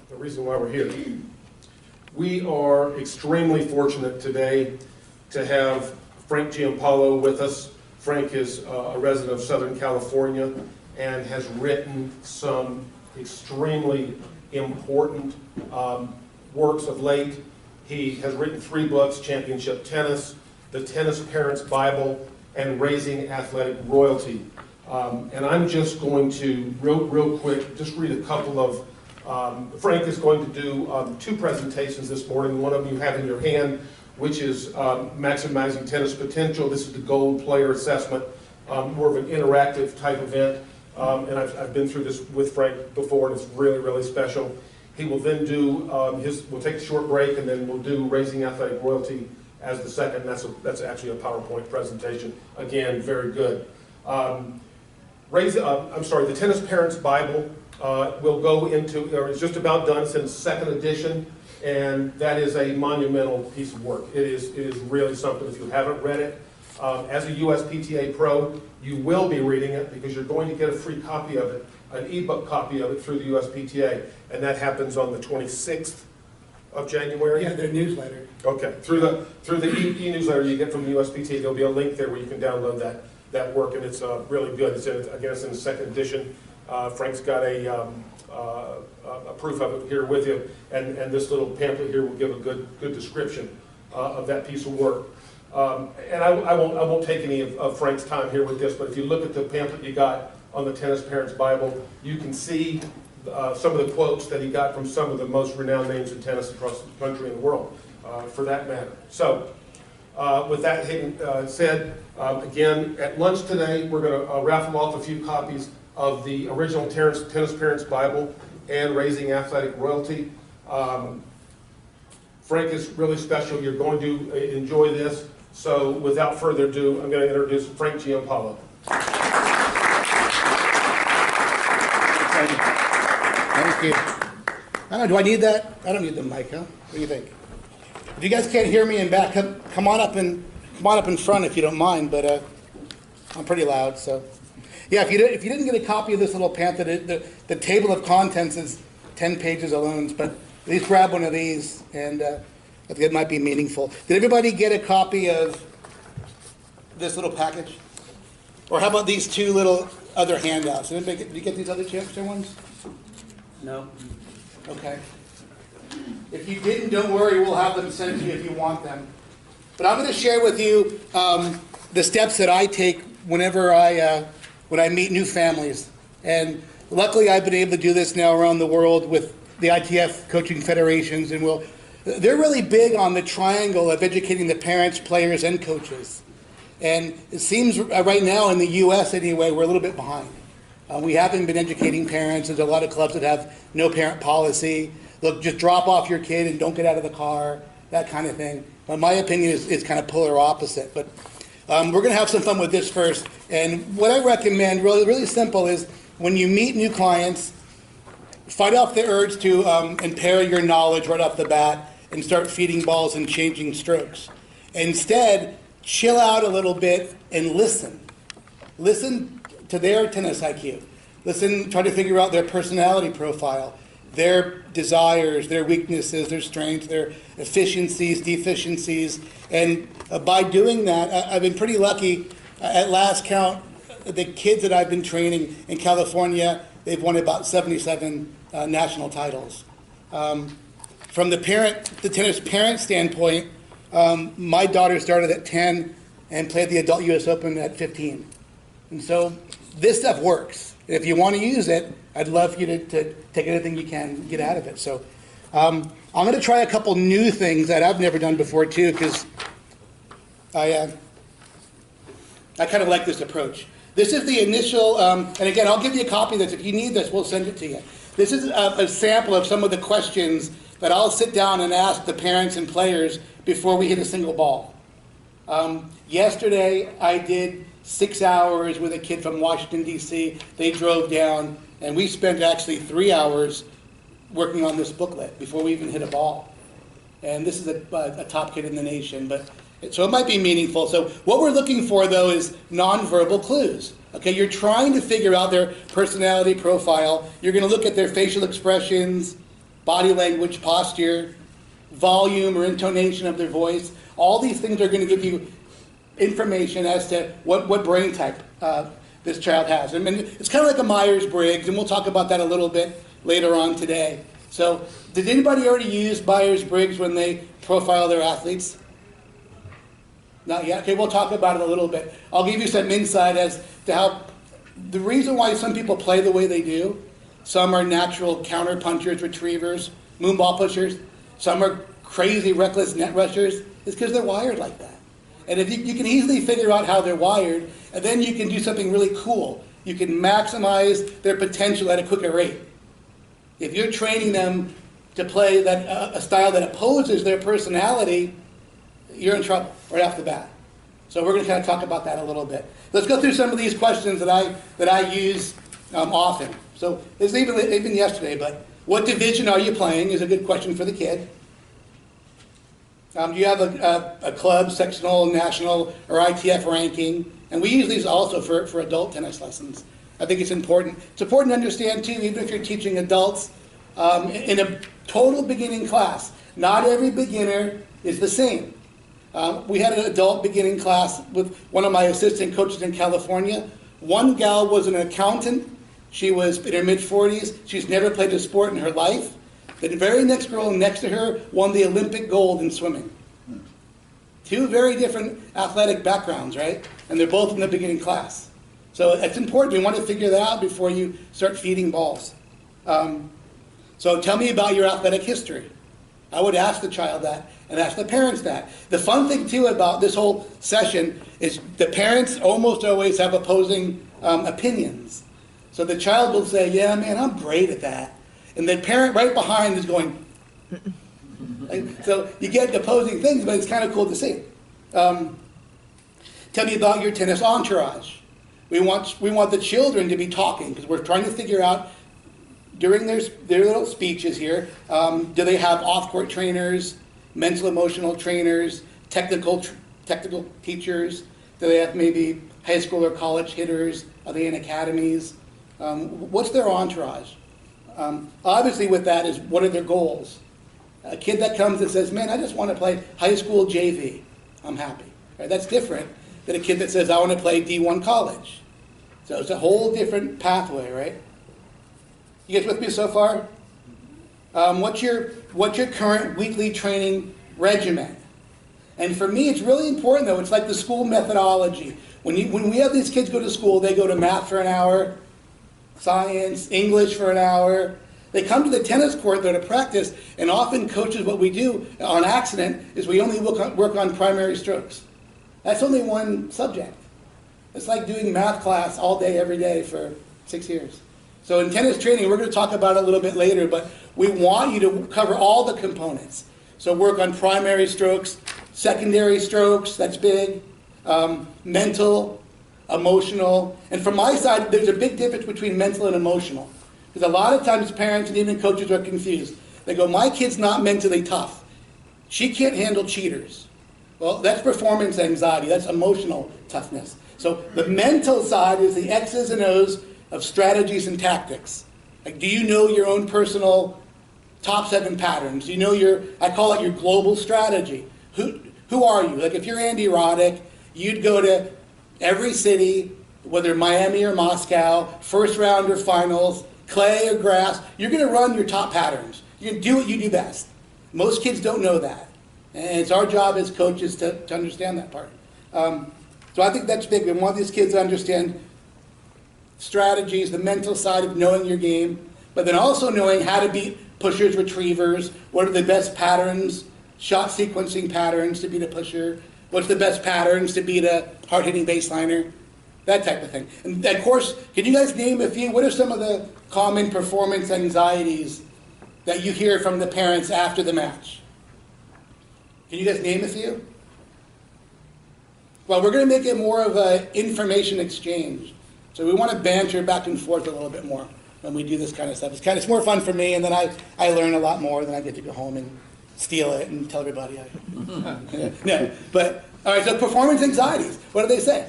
the reason why we're here. We are extremely fortunate today to have Frank Giampaolo with us. Frank is a resident of Southern California and has written some extremely important works of late. He has written 3 books: Championship Tennis, The Tennis Parents Bible, and Raising Athletic Royalty. And I'm just going to, real quick, just read a couple of, Frank is going to do 2 presentations this morning. One of them you have in your hand, which is Maximizing Tennis Potential. This is the Gold Player Assessment, more of an interactive type event. And I've been through this with Frank before, and it's really, really special. He will then do we'll take a short break, and then we'll do Raising Athletic Royalty as the second. That's actually a PowerPoint presentation. Again, very good. The Tennis Parents Bible will go into, or is just about done. It's in its 2nd edition, and that is a monumental piece of work. It is really something. If you haven't read it, as a USPTA Pro, you will be reading it because you're going to get a free copy of it, an ebook copy of it through the USPTA, and that happens on the 26th of January. Yeah, their newsletter. Okay, through the e-newsletter you get from the USPTA, there'll be a link there where you can download that work, and it's really good. It's in the 2nd edition. Frank's got a proof of it here with you, and this little pamphlet here will give a good description of that piece of work. And I won't take any of Frank's time here with this, but if you look at the pamphlet you got on the Tennis Parents Bible, you can see some of the quotes that he got from some of the most renowned names in tennis across the country and the world, for that matter. So, with that said, again, at lunch today, we're going to raffle off a few copies of the original Tennis Parents Bible and Raising Athletic Royalty. Frank is really special. You're going to enjoy this. So without further ado, I'm going to introduce Frank Giampaolo. Thank you. I don't know, do I need that? I don't need the mic, huh? What do you think? If you guys can't hear me in back, come on up in front if you don't mind, but I'm pretty loud, so. Yeah, if you didn't get a copy of this little pamphlet, the table of contents is 10 pages alone, but at least grab one of these, and I think it might be meaningful. Did everybody get a copy of this little package? Or how about these 2 little other handouts? Did you get these other Champster ones? No? Okay. If you didn't, don't worry, we'll have them sent to you if you want them. But I'm going to share with you the steps that I take whenever when I meet new families. And luckily I've been able to do this now around the world with the ITF coaching federations, and they're really big on the triangle of educating the parents, players, and coaches. And it seems right now in the U.S. anyway, we're a little bit behind. We haven't been educating parents. There's a lot of clubs that have no parent policy. Look, just drop off your kid and don't get out of the car, that kind of thing. But my opinion is kind of polar opposite. But we're going to have some fun with this first. And what I recommend, really simple, is when you meet new clients, fight off the urge to impair your knowledge right off the bat and start feeding balls and changing strokes. Instead, chill out a little bit and listen. Listen to their tennis IQ. Listen, try to figure out their personality profile, their desires, their weaknesses, their strengths, their efficiencies, deficiencies. And by doing that, I've been pretty lucky. At last count, the kids that I've been training in California, they've won about 77 national titles. From the tennis parent standpoint, my daughter started at 10 and played the adult US Open at 15. And so this stuff works. If you want to use it, I'd love you to take anything you can get out of it. So I'm going to try a couple new things that I've never done before too, because I kind of like this approach. This is the initial, and again, I'll give you a copy of this. If you need this, we'll send it to you. This is a sample of some of the questions that I'll sit down and ask the parents and players before we hit a single ball. Yesterday, I did 6 hours with a kid from Washington, D.C. They drove down, and we spent actually 3 hours working on this booklet before we even hit a ball. And this is a top kid in the nation, so it might be meaningful. So what we're looking for, though, is nonverbal clues. Okay, you're trying to figure out their personality profile. You're going to look at their facial expressions, body language, posture, volume or intonation of their voice. All these things are going to give you information as to what brain type this child has. I mean, it's kind of like a Myers-Briggs, and we'll talk about that a little bit later on today. So, did anybody already use Myers-Briggs when they profile their athletes? Not yet? Okay, we'll talk about it a little bit. I'll give you some insight as to how, the reason why some people play the way they do. Some are natural counter punchers, retrievers, moonball pushers. Some are crazy, reckless net rushers. Is because they're wired like that. And if you can easily figure out how they're wired, and then you can do something really cool. You can maximize their potential at a quicker rate. If you're training them to play a style that opposes their personality, you're in trouble right off the bat. So we're going to kind of talk about that a little bit. Let's go through some of these questions that I use often. So this is even yesterday, but what division are you playing is a good question for the kid. Do you have a club, sectional, national, or ITF ranking? And we use these also for adult tennis lessons. I think it's important. It's important to understand, too, even if you're teaching adults in a total beginning class, not every beginner is the same. We had an adult beginning class with one of my assistant coaches in California. One gal was an accountant. She was in her mid-40s. She's never played a sport in her life. The very next girl next to her won the Olympic gold in swimming. Two very different athletic backgrounds, right? And they're both in the beginning class. So it's important. We want to figure that out before you start feeding balls. So tell me about your athletic history. I would ask the child that and ask the parents that. The fun thing, too, about this whole session is the parents almost always have opposing opinions. So the child will say, yeah, man, I'm great at that. And the parent right behind is going, so you get opposing things, but it's kind of cool to see. Tell me about your tennis entourage. We want the children to be talking because we're trying to figure out during their little speeches here, do they have off-court trainers, mental emotional trainers, technical teachers? Do they have maybe high school or college hitters? Are they in academies? What's their entourage? Obviously with that is what are their goals? A kid that comes and says, man, I just want to play high school JV. I'm happy. Right? That's different than a kid that says, I want to play D1 college. So it's a whole different pathway, right? You guys with me so far? What's your current weekly training regimen? And for me, it's really important, though. It's like the school methodology. When we have these kids go to school, they go to math for an hour, science, English for an hour. They come to the tennis court, though, to practice, and often coaches, what we do on accident is we only work on primary strokes. That's only one subject. It's like doing math class all day, every day for 6 years. So in tennis training, we're going to talk about it a little bit later, but we want you to cover all the components. So work on primary strokes, secondary strokes, that's big, mental, emotional. And from my side, there's a big difference between mental and emotional. Because a lot of times parents and even coaches are confused. They go, my kid's not mentally tough. She can't handle cheaters. Well, that's performance anxiety. That's emotional toughness. So the mental side is the X's and O's of strategies and tactics. Like, do you know your own personal top 7 patterns? Do you know I call it your global strategy. Who are you? Like if you're Andy Roddick, you'd go to every city, whether Miami or Moscow, first round or finals, clay or grass. You're going to run your top patterns. You're going to do what you do best. Most kids don't know that. And it's our job as coaches to understand that part. So I think that's big. We want these kids to understand strategies, the mental side of knowing your game, but then also knowing how to beat pushers, retrievers, what are the best patterns, shot sequencing patterns to beat a pusher, what's the best patterns to beat a hard-hitting baseliner, that type of thing. And of course, can you guys name a few? What are some of the common performance anxieties that you hear from the parents after the match? Can you guys name a few? Well, we're going to make it more of an information exchange. So we want to banter back and forth a little bit more when we do this kind of stuff. It's more fun for me, and then I learn a lot more. Then I get to go home and steal it and tell everybody. No, but all right. So performance anxieties. What do they say?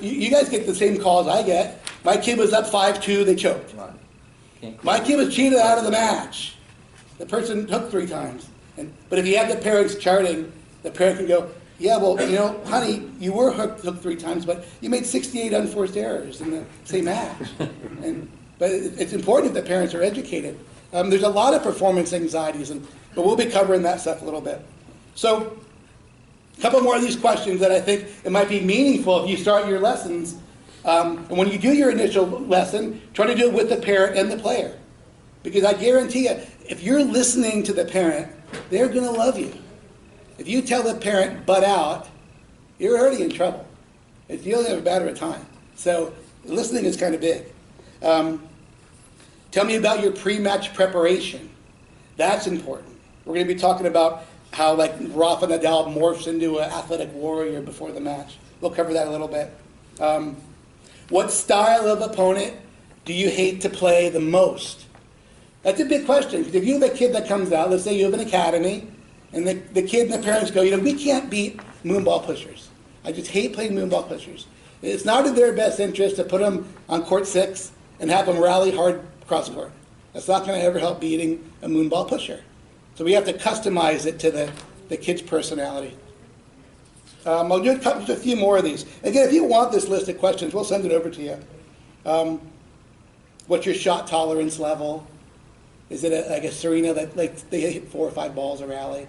You guys get the same calls I get. My kid was up 5-2. They choked. My kid was cheated out of the match. the person hooked 3 times. But if you have the parents charting, the parent can go, yeah, well, honey, you were hooked 3 times, but you made 68 unforced errors in the same match. But it's important if the parents are educated. There's a lot of performance anxieties, but we'll be covering that stuff a little bit. So, a couple more of these questions that I think it might be meaningful if you start your lessons. And when you do your initial lesson, try to do it with the parent and the player. Because I guarantee you, if you're listening to the parent, they're going to love you. If you tell the parent, butt out, you're already in trouble. You'll have a better time. So listening is kind of big. Tell me about your pre-match preparation. That's important. We're going to be talking about how like Rafa Nadal morphs into an athletic warrior before the match. We'll cover that a little bit. What style of opponent do you hate to play the most? That's a big question, because if you have a kid that comes out, let's say you have an academy, and the kid and the parents go, we can't beat moonball pushers. I just hate playing moonball pushers. It's not in their best interest to put them on court 6 and have them rally hard cross court. That's not going to ever help beating a moonball pusher. So we have to customize it to the kid's personality. I'll do a few more of these. Again, if you want this list of questions, we'll send it over to you. What's your shot tolerance level? Is it like a Serena that like they hit 4 or 5 balls a rally,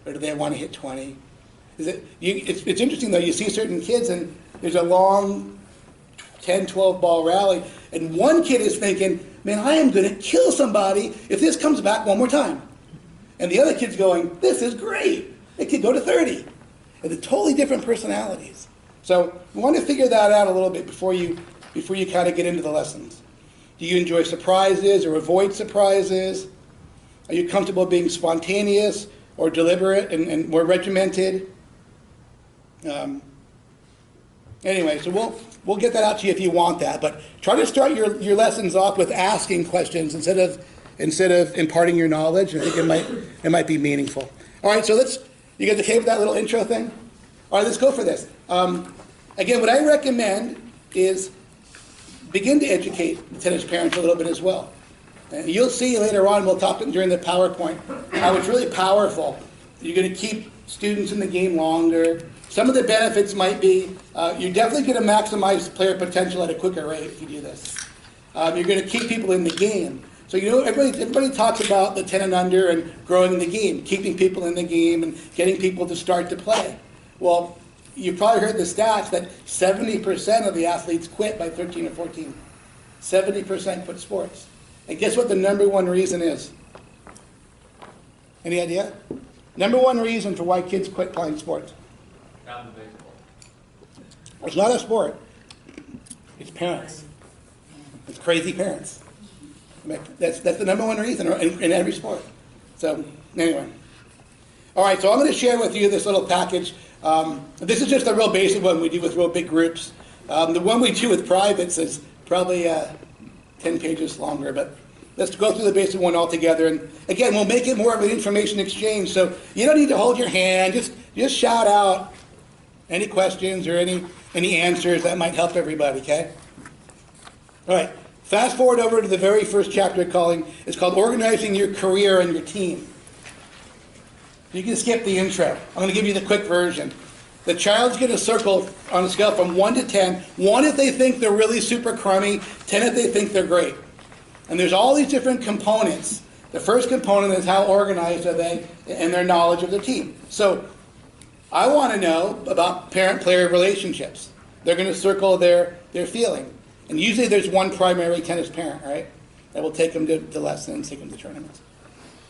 or do they want to hit 20? It's interesting though. You see certain kids and there's a long 10, 12 ball rally, and one kid is thinking, "Man, I am going to kill somebody if this comes back one more time," and the other kid's going, "This is great. It could go to 30." And they're totally different personalities. So we want to figure that out a little bit before you kind of get into the lessons. Do you enjoy surprises or avoid surprises? Are you comfortable being spontaneous or deliberate and more regimented? Anyway, so we'll get that out to you if you want that. But try to start your lessons off with asking questions instead of imparting your knowledge. I think it might be meaningful. All right, so you guys okay with that little intro thing? All right, let's go for this. Again, what I recommend is begin to educate the tennis parents a little bit as well. And you'll see later on, we'll talk during the PowerPoint, how it's really powerful. You're going to keep students in the game longer. Some of the benefits might be you're definitely going to maximize player potential at a quicker rate if you do this. You're going to keep people in the game. So everybody talks about the 10 and under and growing the game, keeping people in the game and getting people to start to play. Well, you've probably heard the stats that 70% of the athletes quit by 13 or 14. 70% quit sports. And guess what the number one reason is? Any idea? Number one reason for why kids quit playing sports. Not the baseball. It's not a sport. It's parents. It's crazy parents. That's the number one reason in every sport. So anyway. All right, so I'm going to share with you this little package. This is just a real basic one we do with real big groups. The one we do with privates is probably 10 pages longer, but let's go through the basic one all together. And again, we'll make it more of an information exchange, so you don't need to hold your hand. Just shout out any questions or any answers that might help everybody, okay? All right, fast forward over to the very first chapter it's called Organizing Your Career and Your Team. You can skip the intro. I'm going to give you the quick version. The child's going to circle on a scale from 1 to 10. 1 if they think they're really super crummy, 10 if they think they're great. And there's all these different components. The first component is how organized are they and their knowledge of the team. So I want to know about parent-player relationships. They're going to circle their feeling. And usually there's one primary tennis parent, right? That will take them to lessons, take them to tournaments.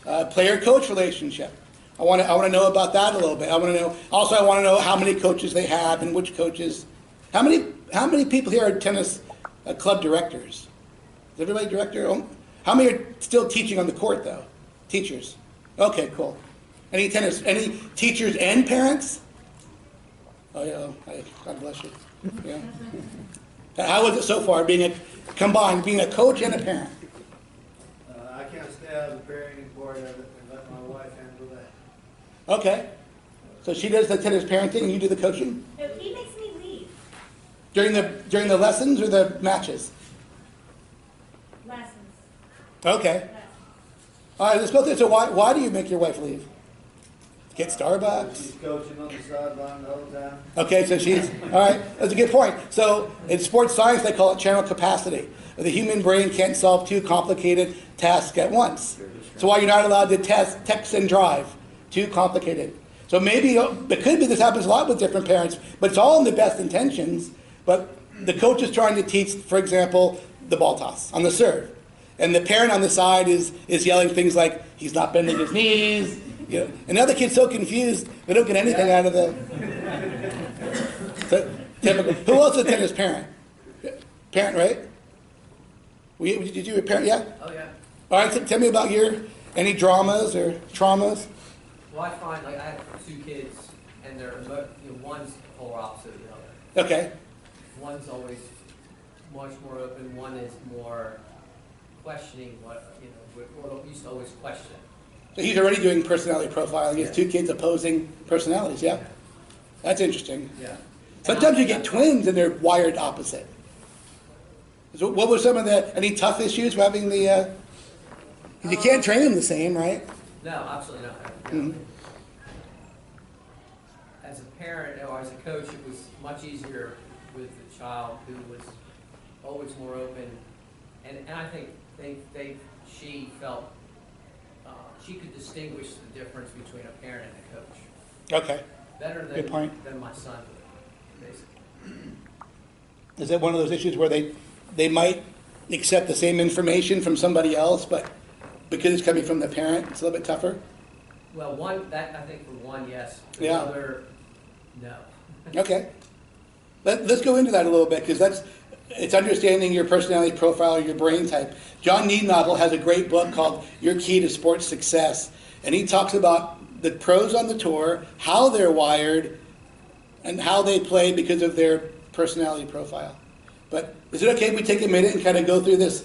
Player-coach relationship. I want to know about that a little bit. I want to know how many coaches they have and which coaches. How many people here are tennis club directors? Is everybody director? How many are still teaching on the court though? Teachers. Okay, cool. Any teachers and parents? Oh yeah. God bless you. Yeah. How was it so far being a coach and a parent? I can't stay out of the parenting part of it and let my wife handle that. Okay. So she does the tennis parenting and you do the coaching? No, he makes me leave. During the lessons or the matches? Lessons. Okay. All right, let's go through. So why do you make your wife leave? Get Starbucks? She's coaching on the sideline the whole time. Okay, so she's, all right, that's a good point. So in sports science, they call it channel capacity. The human brain can't solve two complicated tasks at once. So why you're not allowed to text and drive. Too complicated. So maybe, it could be this happens a lot with different parents, but it's all in the best intentions. But the coach is trying to teach, for example, the ball toss on the serve. And the parent on the side is yelling things like, he's not bending his knees. You know, and the other kid's so confused, they don't get anything out of the... So, typical. Who else is a tennis parent? Parent, right? Did you a parent? Yeah? Oh, yeah. All right, tell me about any dramas or traumas. Well, I find, like, I have 2 kids, and they're, one's the polar opposite of the other. Okay. One's always much more open, one is more questioning what used to always question. So he's already doing personality profiling. He has 2 kids opposing personalities, yeah? That's interesting. Yeah. Sometimes you get twins and they're wired opposite. So what were some of any tough issues with having the, you can't train them the same, right? No, absolutely not. Mm-hmm. As a parent or as a coach, it was much easier with the child who was always more open. And I think she felt she could distinguish the difference between a parent and a coach. Okay. Better Good point. than my son would, basically. Is that one of those issues where they might accept the same information from somebody else, but because it's coming from the parent, it's a little bit tougher? Well, I think for one, yes. For Yeah. the other, no. Okay. Let's go into that a little bit, because it's understanding your personality profile or your brain type. John Neednagel has a great book called Your Key to Sports Success, and he talks about the pros on the tour, how they're wired, and how they play because of their personality profile. But is it okay if we take a minute and kind of go through this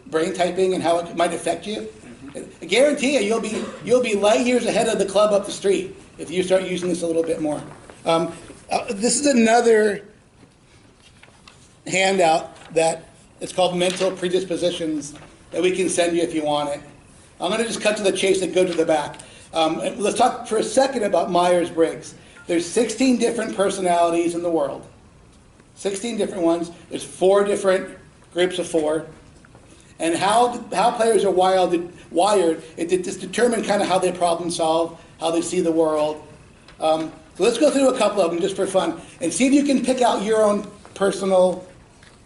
brain typing and how it might affect you? I guarantee you, you'll be light years ahead of the club up the street if you start using this a little bit more. This is another handout that it's called Mental Predispositions that we can send you if you want it. I'm going to just cut to the chase and go to the back. Let's talk for a second about Myers-Briggs. There's 16 different personalities in the world. 16 different ones. There's 4 different groups of 4. And how players are wired, it just determine kind of how they problem solve, how they see the world. So let's go through a couple of them just for fun and see if you can pick out your own personal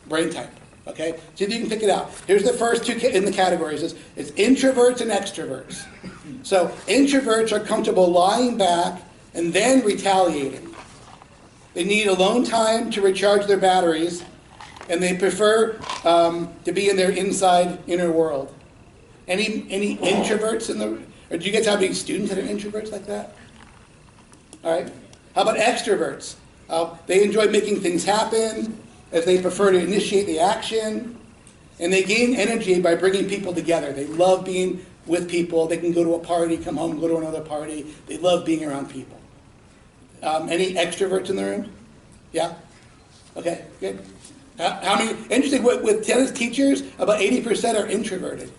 brain type. Okay? See if you can pick it out. Here's the first 2 in the categories. It's introverts and extroverts. So introverts are comfortable lying back and then retaliating. They need alone time to recharge their batteries, and they prefer to be in their inner world. Any introverts or do you guys have any students that are introverts like that? All right. How about extroverts? They enjoy making things happen, as they prefer to initiate the action, and they gain energy by bringing people together. They love being with people. They can go to a party, come home, go to another party. They love being around people. Any extroverts in the room? Yeah? Okay, good. How many? Interesting, with tennis teachers, about 80% are introverted.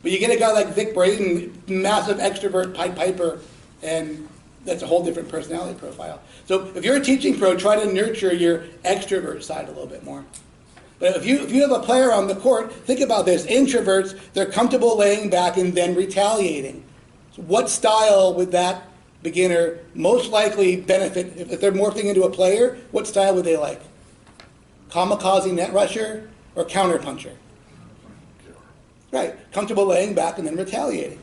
But you get a guy like Vic Braden, massive extrovert, Pied Piper, and that's a whole different personality profile. So if you're a teaching pro, try to nurture your extrovert side a little bit more. But if you have a player on the court, think about this. Introverts, they're comfortable laying back and then retaliating. So what style would that beginner most likely benefit? If they're morphing into a player, what style would they like? Kamikaze net rusher or counter puncher? Right, comfortable laying back and then retaliating.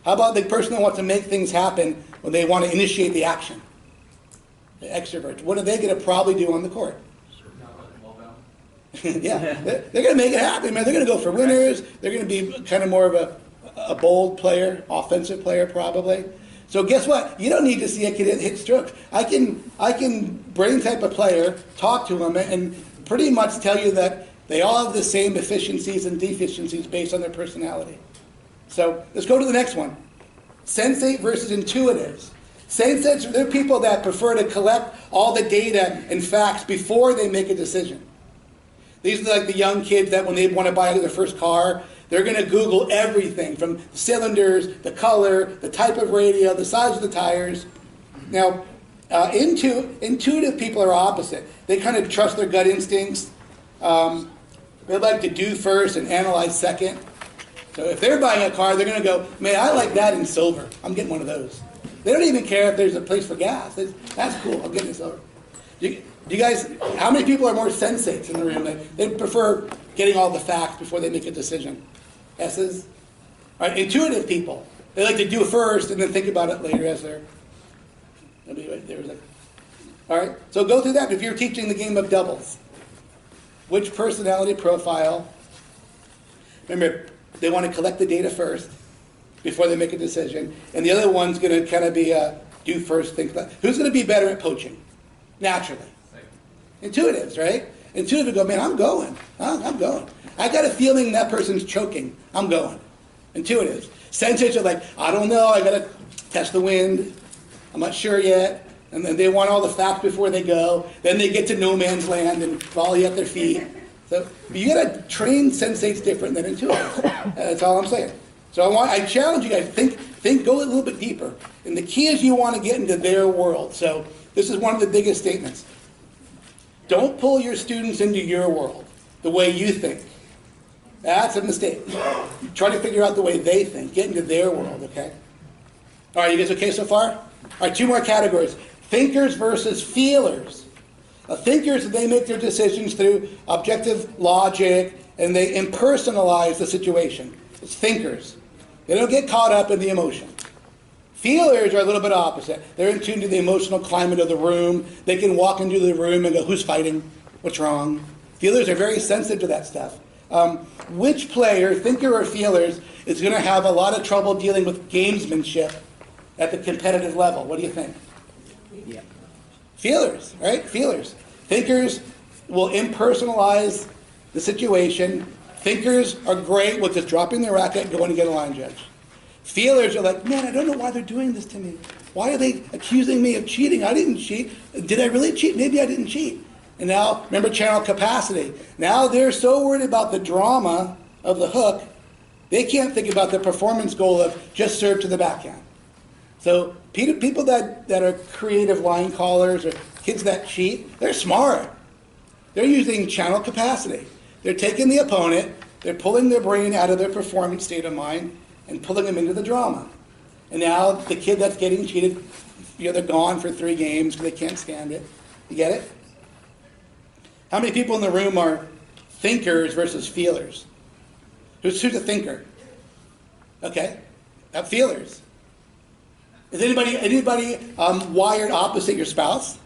How about the person that wants to make things happen when they want to initiate the action? The extroverts. What are they going to probably do on the court? Yeah, they're going to make it happen, man. They're going to go for winners. They're going to be kind of more of a bold player, offensive player probably. So guess what? You don't need to see a kid hit strokes. I can brain type a player, talk to them, and pretty much tell you that they all have the same efficiencies and deficiencies based on their personality. So let's go to the next one. Sensate versus intuitives. Sensates, they're people that prefer to collect all the data and facts before they make a decision. These are like the young kids that when they want to buy their first car, They're going to Google everything from the cylinders, the color, the type of radio, the size of the tires. Now, intuitive people are opposite. They kind of trust their gut instincts. They like to do first and analyze second. So if they're buying a car, they're going to go, man, I like that in silver. I'm getting one of those. They don't even care if there's a place for gas. That's cool. I'm getting it silver. Do you guys, how many people are more sensates in the room? They prefer getting all the facts before they make a decision. S's? All right, intuitive people. They like to do it first and then think about it later as they're... All right, so go through that. If you're teaching the game of doubles, which personality profile... Remember, they want to collect the data first before they make a decision. And the other one's going to kind of be do first, think about. Who's going to be better at poaching? Naturally. Intuitives, right? Intuitives go, man, I'm going. I'm going. I got a feeling that person's choking. I'm going. Intuitives. Sensitive are like, I don't know. I got to test the wind. I'm not sure yet. And then they want all the facts before they go. Then they get to no man's land and volley at their feet. So you got to train sensates different than intuitives. That's all I'm saying. So I challenge you guys, think, go a little bit deeper. And the key is you want to get into their world. So this is one of the biggest statements. Don't pull your students into your world the way you think. That's a mistake. Try to figure out the way they think. Get into their world, okay? All right, you guys okay so far? All right, 2 more categories. Thinkers versus feelers. Thinkers, they make their decisions through objective logic, and they impersonalize the situation. It's thinkers. They don't get caught up in the emotion. Feelers are a little bit opposite. They're in tune to the emotional climate of the room. They can walk into the room and go, who's fighting? What's wrong? Feelers are very sensitive to that stuff. Which player, thinker or feelers, is going to have a lot of trouble dealing with gamesmanship at the competitive level? What do you think? Yeah. Feelers, right? Feelers. Thinkers will impersonalize the situation. Thinkers are great with just dropping their racket and going to get a line judge. Feelers are like, man, I don't know why they're doing this to me. Why are they accusing me of cheating? I didn't cheat. Did I really cheat? Maybe I didn't cheat. And now, remember channel capacity. Now they're so worried about the drama of the hook, they can't think about the performance goal of just serve to the backhand. So people that are creative line callers or kids that cheat, they're smart. They're using channel capacity. They're taking the opponent, they're pulling their brain out of their performance state of mind and pulling them into the drama. And now the kid that's getting cheated, they're gone for 3 games because they can't stand it. You get it? How many people in the room are thinkers versus feelers? Who's a thinker? Okay. Feelers. Is anybody wired opposite your spouse?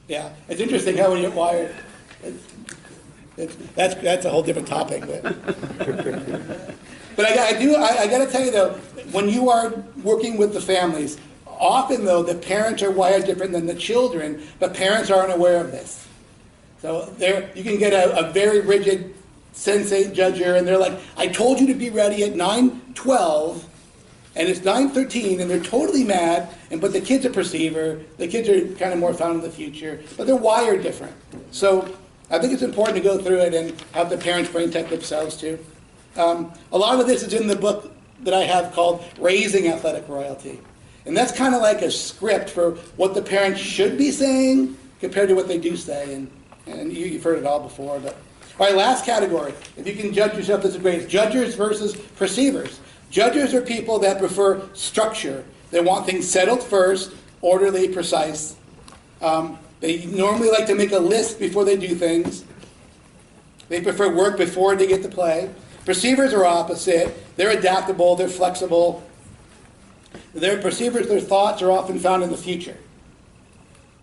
Yeah. It's interesting how when you're wired... That's a whole different topic. But I got to tell you, though, when you are working with the families, often, though, the parents are wired different than the children, but parents aren't aware of this. So you can get a very rigid sensate judger, and they're like, I told you to be ready at 9:12, and it's 9:13, and they're totally mad, but the kid's a perceiver. The kids are kind of more found in the future, but they're wired different. So I think it's important to go through it and have the parents brain tech themselves, too. A lot of this is in the book that I have called Raising Athletic Royalty. And that's kind of like a script for what the parents should be saying compared to what they do say. And you've heard it all before. But all right, last category. If you can judge yourself, this is great. Judgers versus perceivers. Judgers are people that prefer structure. They want things settled first, orderly, precise. They normally like to make a list before they do things. They prefer work before they get to play. Perceivers are opposite. They're adaptable. They're flexible. They're perceivers. Their thoughts are often found in the future.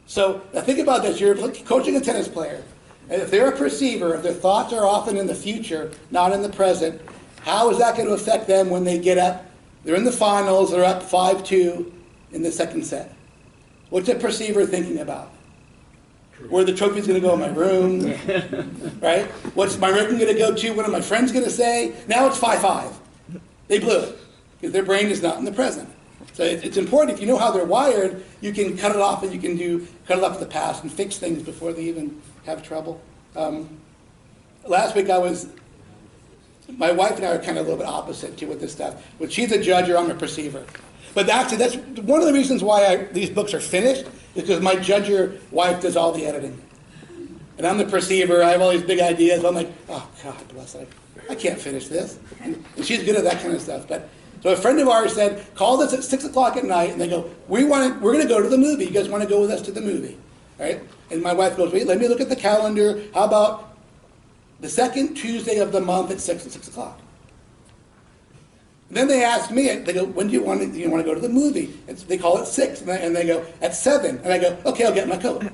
So now think about this. You're coaching a tennis player. And if they're a perceiver, if their thoughts are often in the future, not in the present, how is that going to affect them when they get up? They're in the finals. They're up 5-2 in the second set. What's a perceiver thinking about? Where the trophy's going to go in my room, right? What's my ranking going to go to? What are my friends going to say? Now it's 5-5. They blew it because their brain is not in the present. So it's important. If you know how they're wired, you can cut it off, and you can cut it off in the past and fix things before they even have trouble. Last week I was My wife and I are kind of a little bit opposite too with this stuff. But she's a judger, I'm a perceiver. But actually, that's one of the reasons why these books are finished, is because my judger wife does all the editing. And I'm the perceiver, I have all these big ideas, I'm like, oh God bless her, I can't finish this. And she's good at that kind of stuff. But so a friend of ours said, called us at 6 o'clock at night, and they go, we're going to go to the movie. You guys want to go with us to the movie? Right? And my wife goes, wait, let me look at the calendar. How about the second Tuesday of the month at 6 o'clock? And then they ask me, they go, when do you want to go to the movie? They call it 6, and they go, at 7. And I go, okay, I'll get my coat.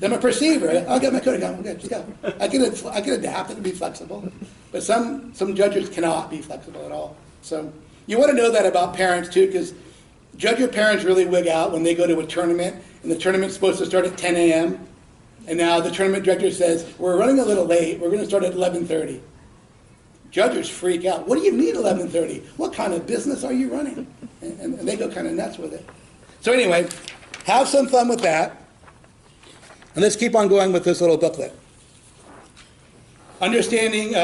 I'm a perceiver. I'll get my coat. I go, okay, just go. I can adapt and be flexible. But some judges cannot be flexible at all. So you want to know that about parents too, because judger parents really wig out when they go to a tournament, and the tournament's supposed to start at 10 a.m. And now the tournament director says, we're running a little late. We're going to start at 11:30. Judges freak out. What do you mean 11:30? What kind of business are you running? And they go kind of nuts with it. So anyway, have some fun with that. And let's keep on going with this little booklet. Understanding,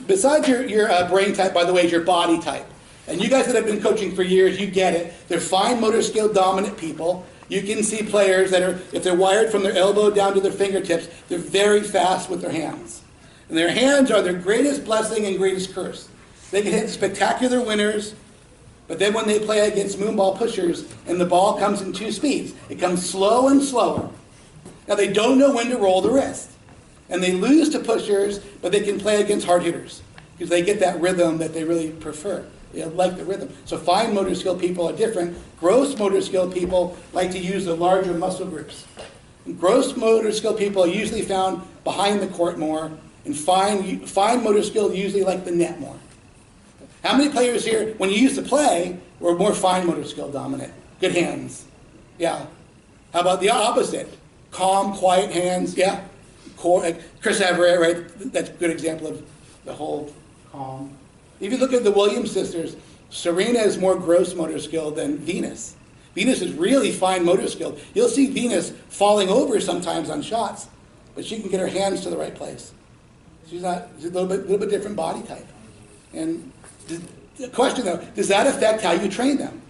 besides your brain type, by the way, is your body type. And you guys that have been coaching for years, you get it. They're fine motor skill dominant people. You can see players that are, if they're wired from their elbow down to their fingertips, they're very fast with their hands. And their hands are their greatest blessing and greatest curse. They can hit spectacular winners, but then when they play against moonball pushers and the ball comes in 2 speeds, it comes slow and slower. Now they don't know when to roll the wrist. And they lose to pushers, but they can play against hard hitters because they get that rhythm that they really prefer. They like the rhythm. So fine motor skill people are different. Gross motor skill people like to use the larger muscle groups. And gross motor skill people are usually found behind the court more, and fine motor skill usually like the net more. How many players here, when you used to play, were more fine motor skill dominant? Good hands. Yeah. How about the opposite? Calm, quiet hands. Yeah. Chris Everett, right? That's a good example of the whole calm. If you look at the Williams sisters, Serena is more gross motor skill than Venus. Venus is really fine motor skill. You'll see Venus falling over sometimes on shots, but she can get her hands to the right place. She's a little bit different body type. And the question though, does that affect how you train them?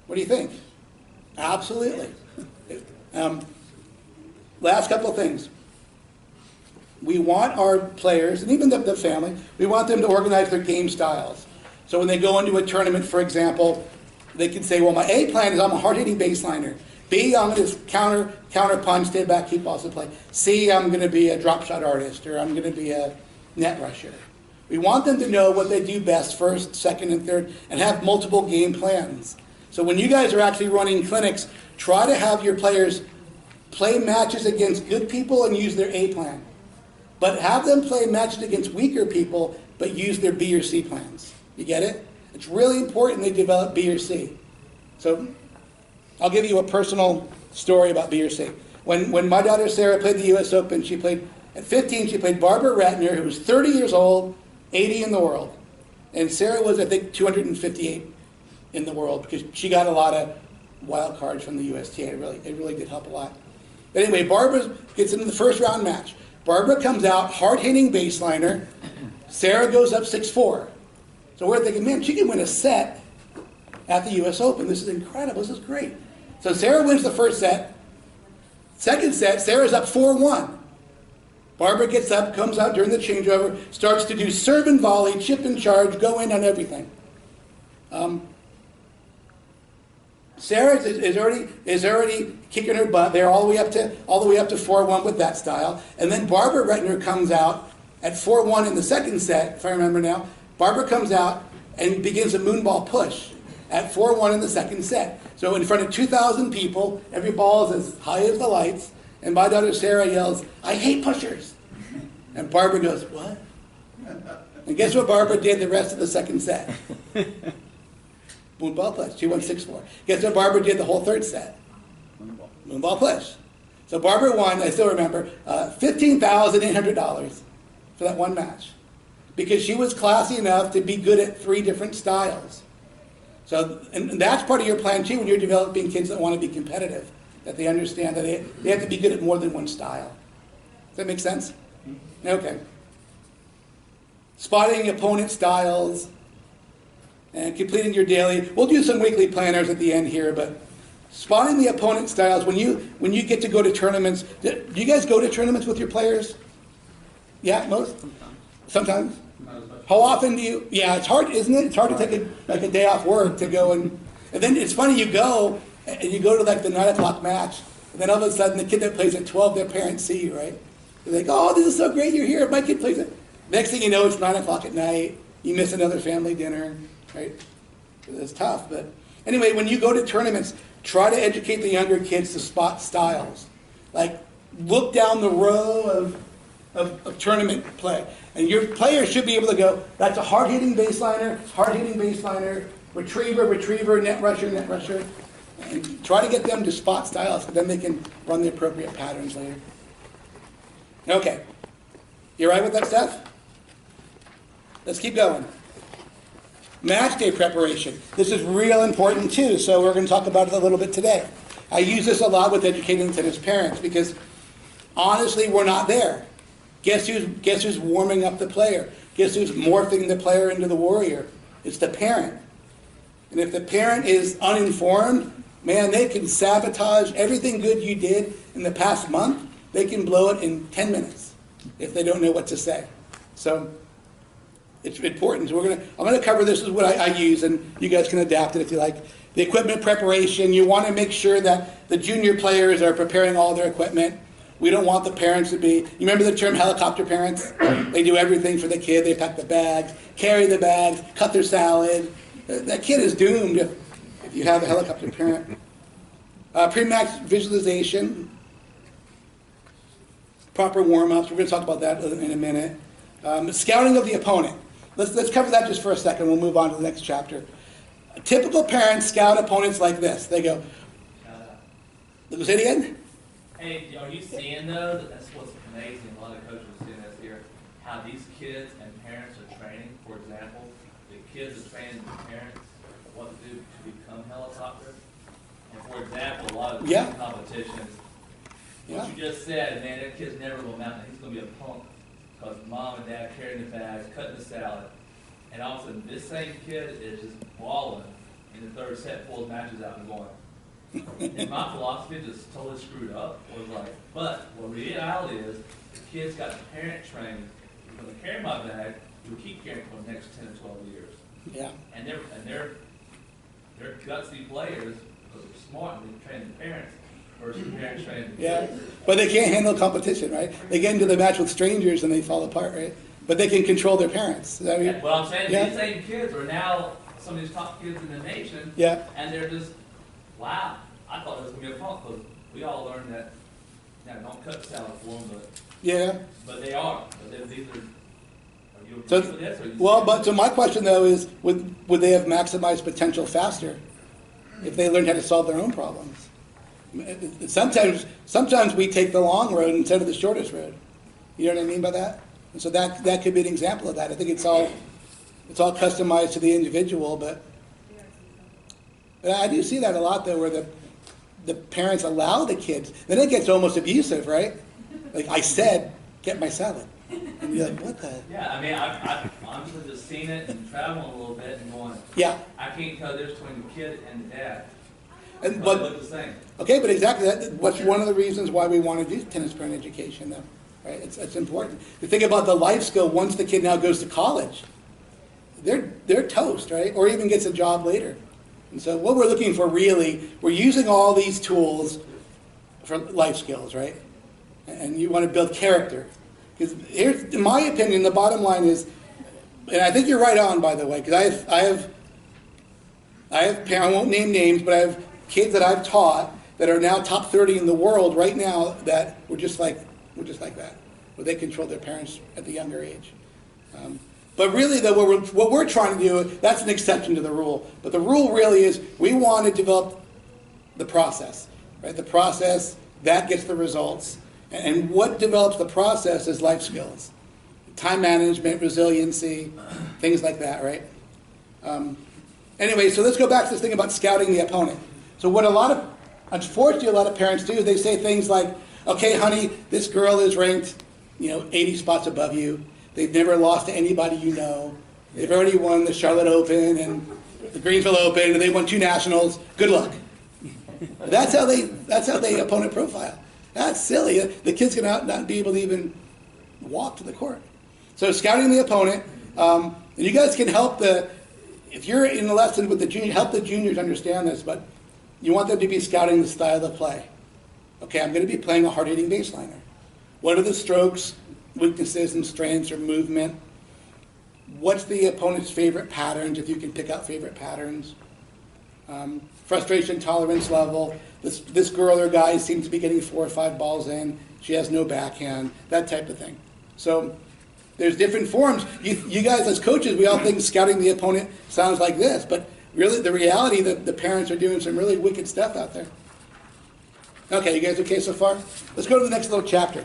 What do you think? Absolutely. Last couple of things. We want our players, and even the family, we want them to organize their game styles. So when they go into a tournament, for example, they can say, well, my A plan is I'm a hard-hitting baseliner. B, I'm going to counter punch, stay back, keep balls in play. C, I'm going to be a drop shot artist, or I'm going to be a net rusher. We want them to know what they do best, first, second, and third, and have multiple game plans. So when you guys are actually running clinics, try to have your players play matches against good people and use their A plan. But have them play matches against weaker people, but use their B or C plans. You get it? It's really important they develop B or C. So I'll give you a personal story about B or C. When my daughter Sarah played the US Open, at 15, she played Barbara Ratner, who was 30 years old, 80 in the world. And Sarah was, I think, 258 in the world because she got a lot of wild cards from the USTA. It really did help a lot. But anyway, Barbara gets into the first round match. Barbara comes out, hard-hitting baseliner. Sarah goes up 6-4. So we're thinking, man, she can win a set at the US Open. This is incredible. This is great. So Sarah wins the first set. Second set, Sarah's up 4-1. Barbara gets up, comes out during the changeover, starts to do serve and volley, chip and charge, go in on everything. Sarah is already kicking her butt there all the way up to 4-1 with that style. And then Barbara Ratner comes out at 4-1 in the second set, if I remember now. Barbara comes out and begins a moonball push at 4-1 in the second set. So in front of 2,000 people, every ball is as high as the lights, and my daughter Sarah yells, "I hate pushers." And Barbara goes, "What?" And guess what Barbara did the rest of the second set? Moonball push. She won 6-4. Guess what Barbara did the whole third set? Moonball push. So Barbara won, I still remember, $15,800 for that one match. Because she was classy enough to be good at 3 different styles. So, and that's part of your plan too when you're developing kids that want to be competitive. That they understand that they have to be good at more than one style. Does that make sense? Okay. spotting opponent styles, and completing your daily. We'll do some weekly planners at the end here, but spotting the opponent styles. When you get to go to tournaments, do you guys go to tournaments with your players? Yeah, most. Sometimes. How often do you? Yeah, it's hard, isn't it? It's hard to take a day off work to go and then it's funny, you go and you go to like the 9 o'clock match, and then all of a sudden the kid that plays at 12, their parents see you, right? They're like, oh, this is so great, you're here. My kid plays it. Next thing you know, it's 9 o'clock at night. You miss another family dinner, right? It's tough, but anyway, when you go to tournaments, try to educate the younger kids to spot styles. Like, look down the row of tournament play. And your players should be able to go, that's a hard-hitting baseliner, retriever, net rusher. And try to get them to spot styles, so then they can run the appropriate patterns later. Okay. You all right with that stuff? Let's keep going. Match day preparation. This is real important too, so we're going to talk about it a little bit today. I use this a lot with educating tennis parents because honestly, we're not there. Guess who's warming up the player? Guess who's morphing the player into the warrior? It's the parent. And if the parent is uninformed, man, they can sabotage everything good you did in the past month. They can blow it in 10 minutes if they don't know what to say. So it's important. So I'm going to cover this as what I use, and you guys can adapt it if you like. The equipment preparation. You want to make sure that the junior players are preparing all their equipment. We don't want the parents to be, you remember the term helicopter parents? They do everything for the kid. They pack the bags, carry the bags, cut their salad. That kid is doomed if you have a helicopter parent. Pre-match visualization. Proper warm-ups. We're going to talk about that in a minute. Scouting of the opponent. Let's cover that just for a second. We'll move on to the next chapter. Typical parents scout opponents like this. They go, say it again? Hey, are you seeing though, that's what's amazing, a lot of coaches are seeing this here, how these kids and parents are training. For example, the kids are training the parents what to do to become helicopters. And for example, a lot of the competitions, what you just said, man, that kid's never going to mount, he's going to be a punk because mom and dad carrying the bags, cutting the salad. And all of a sudden, this same kid is just balling in the third set, pulls matches out and going. And my philosophy just totally screwed up. Was like, but what reality is, the kid's got the parent trained. You're going to carry my bag. You'll keep carrying for the next 10 or 12 years. Yeah. And they're gutsy players because they're smart and they train the parents versus the parents training the kids. But they can't handle competition, right? They get into the match with strangers and they fall apart, right? But they can control their parents. Is that what What I'm saying is these same kids are now some of these top kids in the nation. Yeah. And they're just, wow, I thought it was going to be a punk because we all learned that, now don't cut salad for them, but they are. But these are you agree with this? Or you so my question though is, would they have maximized potential faster if they learned how to solve their own problems? Sometimes we take the long road instead of the shortest road. You know what I mean by that? And so that could be an example of that. I think it's all customized to the individual, but I do see that a lot though, where the parents allow the kids. Then it gets almost abusive, right? Like I said, get my salad, and you're like, what the? Yeah, I mean, I've honestly just seen it and traveling a little bit and going. Yeah. I can't tell the difference between the kid and the dad. But they look the same. Okay, but exactly what's one of the reasons why we want to do tennis parent education, though. Right? It's important. You think about the life skill once the kid now goes to college. They're toast, right? Or even gets a job later. And so what we're looking for really, we're using all these tools for life skills, right? And you want to build character. Because here's, in my opinion, the bottom line is, and I think you're right on, by the way, because I won't name names, but I have kids that I've taught that are now top 30 in the world right now that were just like that, where they control their parents at the younger age. But really, though, what we're trying to do, that's an exception to the rule. But the rule really is we want to develop the process, right? The process, that gets the results. And what develops the process is life skills. Time management, resiliency, things like that, right? Anyway, so let's go back to this thing about scouting the opponent. So what unfortunately, a lot of parents do is they say things like, okay, honey, this girl is ranked, 80 spots above you. They've never lost to anybody you know. They've already won the Charlotte Open and the Greenville Open, and they won 2 nationals. Good luck. That's how they opponent profile. That's silly. The kid's going to not be able to even walk to the court. So scouting the opponent, and you guys can help if you're in the lesson with the junior, help the juniors understand this, but you want them to be scouting the style of play. Okay, I'm going to be playing a hard-hitting baseliner. What are the strokes, weaknesses, and strengths or movement? What's the opponent's favorite patterns, if you can pick out favorite patterns? Frustration tolerance level. This girl or guy seems to be getting 4 or 5 balls in. She has no backhand, that type of thing. So there's different forms. You guys as coaches, we all think scouting the opponent sounds like this, but really the reality that the parents are doing some really wicked stuff out there. Okay, you guys okay so far? Let's go to the next little chapter.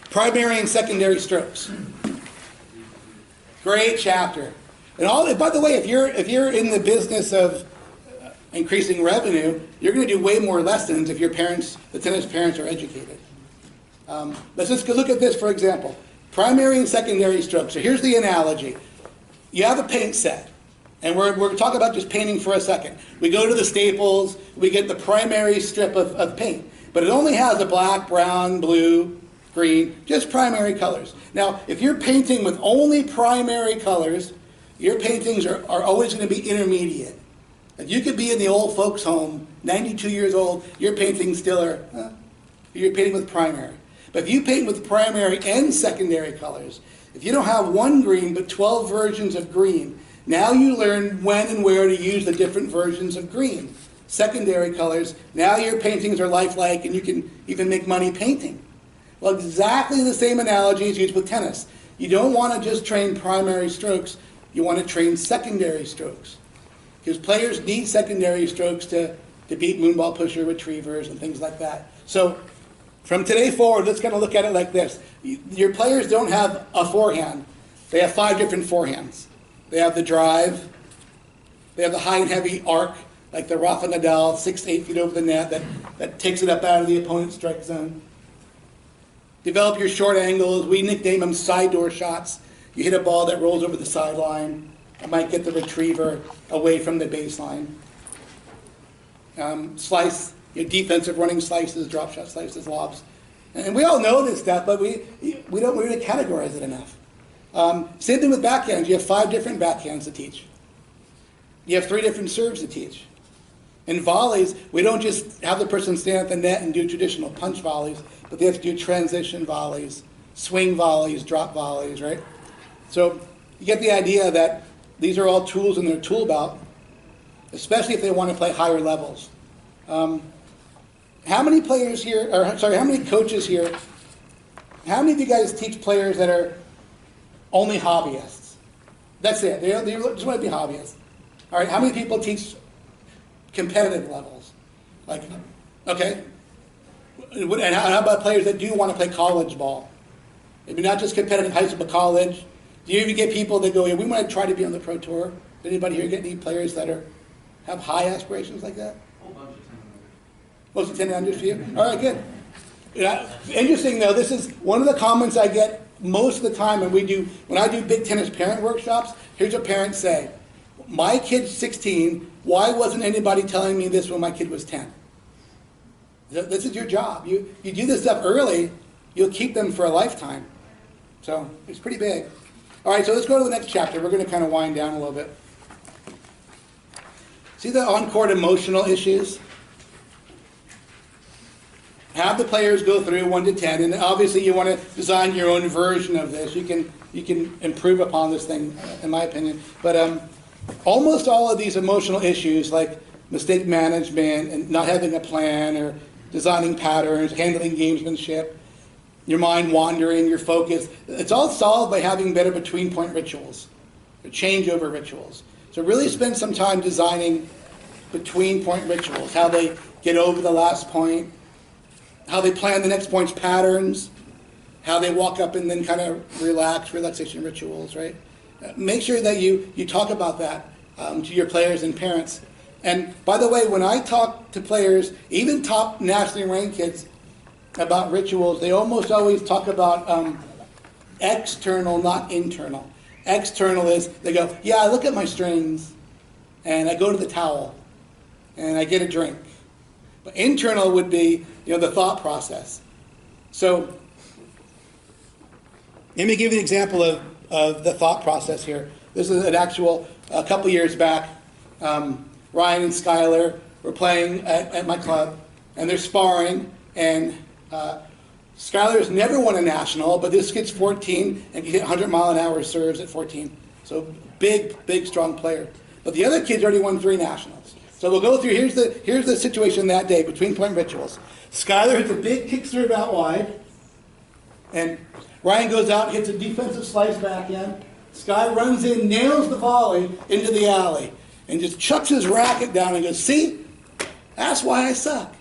Primary and secondary strokes. Great chapter. And by the way, if you're in the business of increasing revenue, you're going to do way more lessons if your parents, the tennis parents, are educated. Let's just go look at this, for example. Primary and secondary strokes. So here's the analogy. You have a paint set, and we're talking about just painting for a second. We go to the Staples, we get the primary strip of paint, but it only has a black, brown, blue, green, just primary colors. Now, if you're painting with only primary colors, your paintings are always going to be intermediate. If you could be in the old folks' home, 92 years old, your paintings still are, you're painting with primary. But if you paint with primary and secondary colors, if you don't have one green but 12 versions of green, now you learn when and where to use the different versions of green. Secondary colors, now your paintings are lifelike and you can even make money painting. Well, exactly the same analogy is used with tennis. You don't want to just train primary strokes, you want to train secondary strokes. Because players need secondary strokes to beat moonball pusher retrievers and things like that. So from today forward, let's kind of look at it like this. Your players don't have a forehand. They have 5 different forehands. They have the drive. They have the high and heavy arc, like the Rafa Nadal, 6 to 8 feet over the net, that takes it up out of the opponent's strike zone. Develop your short angles. We nickname them side door shots. You hit a ball that rolls over the sideline. It might get the retriever away from the baseline. Slice, your defensive running slices, drop shot slices, lobs. And we all know this stuff, but we don't really categorize it enough. Same thing with backhands. You have 5 different backhands to teach. You have 3 different serves to teach. In volleys, we don't just have the person stand at the net and do traditional punch volleys, but they have to do transition volleys, swing volleys, drop volleys, right? So you get the idea that these are all tools in their tool belt, especially if they want to play higher levels. How many players here, how many coaches here, how many of you guys teach players that are only hobbyists? That's it. They just want to be hobbyists. All right, how many people teach competitive levels? Like, okay. And how about players that do want to play college ball? Maybe not just competitive high school, but college. Do you even get people that go, yeah, we want to try to be on the pro tour? Did anybody here get any players that have high aspirations like that? A whole bunch of 10 Most of 10 unders for you? All right, good. Yeah, interesting though, this is one of the comments I get most of the time when I do big tennis parent workshops. Here's what parents say. My kid's 16, why wasn't anybody telling me this when my kid was 10? This is your job. You do this stuff early, you'll keep them for a lifetime. So it's pretty big. All right, so let's go to the next chapter. We're going to kind of wind down a little bit. See the on-court emotional issues? Have the players go through 1 to 10, and obviously you want to design your own version of this. You can improve upon this thing, in my opinion. But almost all of these emotional issues, like mistake management and not having a plan, or designing patterns, handling gamesmanship, your mind wandering, your focus, it's all solved by having better between-point rituals, or changeover rituals. So really spend some time designing between-point rituals, how they get over the last point, how they plan the next point's patterns, how they walk up and then kind of relaxation rituals, right? Make sure that you talk about that to your players and parents. And by the way, when I talk to players, even top nationally ranked kids, about rituals, they almost always talk about external, not internal. External is, they go, yeah, I look at my strings, and I go to the towel, and I get a drink. But internal would be, the thought process. So, let me give you an example of the thought process here. This is a couple years back, Ryan and Skylar were playing at my club, and they're sparring, and Skylar's never won a national, but this kid's 14 and can hit 100-mile-an-hour serves at 14. So big, strong player. But the other kid's already won 3 nationals. So we'll go through, here's the situation that day between point rituals. Skylar hits a big kick serve out wide, and Ryan goes out, hits a defensive slice backhand. Sky runs in, nails the volley into the alley, and just chucks his racket down and goes, see? That's why I suck.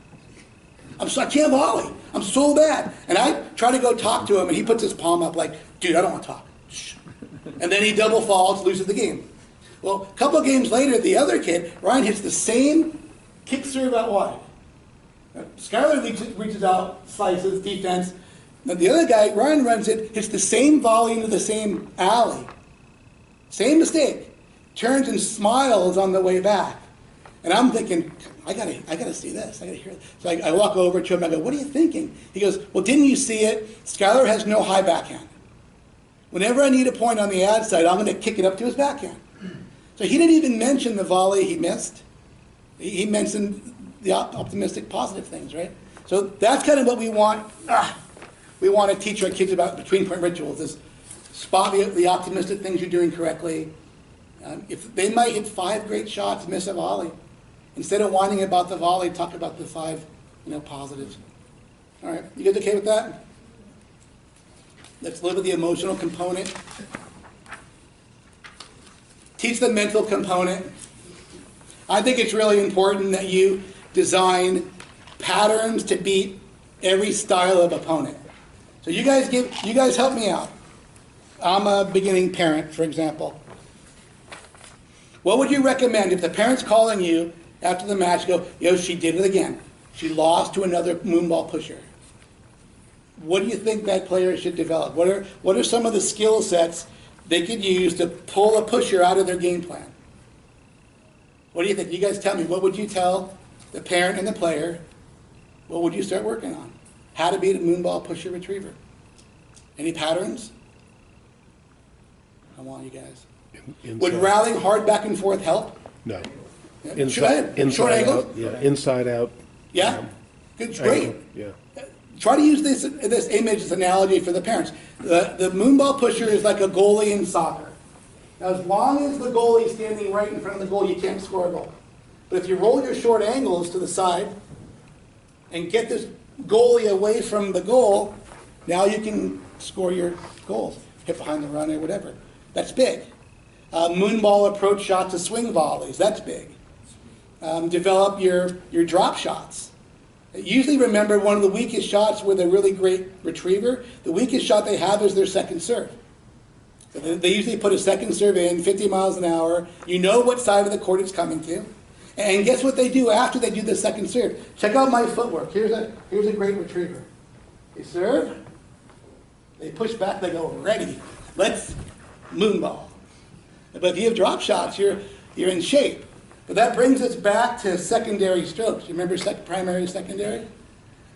I can't volley. I'm so bad. And I try to go talk to him, and he puts his palm up like, dude, I don't want to talk. Shh. And then he double faults, loses the game. Well, a couple of games later, the other kid, Ryan, hits the same kick serve out wide. Skylar reaches out, slices, defense. Then the other guy, Ryan, runs it, hits the same volley into the same alley. Same mistake. Turns and smiles on the way back. And I'm thinking, I gotta see this. I gotta hear this. So I walk over to him and I go, what are you thinking? He goes, well, didn't you see it? Skylar has no high backhand. Whenever I need a point on the ad side, I'm going to kick it up to his backhand. So he didn't even mention the volley he missed. He mentioned the optimistic, positive things, right? So that's kind of what we want. We want to teach our kids about between point rituals is spot the optimistic things you're doing correctly. If they might hit 5 great shots, miss a volley. Instead of whining about the volley, talk about the 5, positives. All right, you guys okay with that? Let's look at the emotional component. Teach the mental component. I think it's really important that you design patterns to beat every style of opponent. So you guys help me out. I'm a beginning parent, for example. What would you recommend if the parent's calling you after the match, go, she did it again. She lost to another moonball pusher. What do you think that player should develop? What are some of the skill sets they could use to pull a pusher out of their game plan? What do you think? You guys tell me. What would you tell the parent and the player? What would you start working on? How to beat a moonball pusher retriever. Any patterns? Come on, you guys. Would rallying hard back and forth help? No. Inside short angle? out. Yeah, inside out. Yeah? Good, great. Yeah. Try to use this image as an analogy for the parents. The moonball pusher is like a goalie in soccer. Now, as long as the goalie is standing right in front of the goal, you can't score a goal. But if you roll your short angles to the side and get this goalie away from the goal, now you can score your goals. Hit behind the run or whatever. That's big. Moonball approach shots to swing volleys. That's big. Develop your drop shots. Usually remember one of the weakest shots with a really great retriever, the weakest shot they have is their second serve. So they usually put a second serve in, 50 miles an hour. You know what side of the court it's coming to. And guess what they do after they do the second serve? Check out my footwork. Here's a great retriever. They serve, they push back, they go, ready. Let's moonball. But if you have drop shots, you're in shape. But that brings us back to secondary strokes. You remember primary, secondary?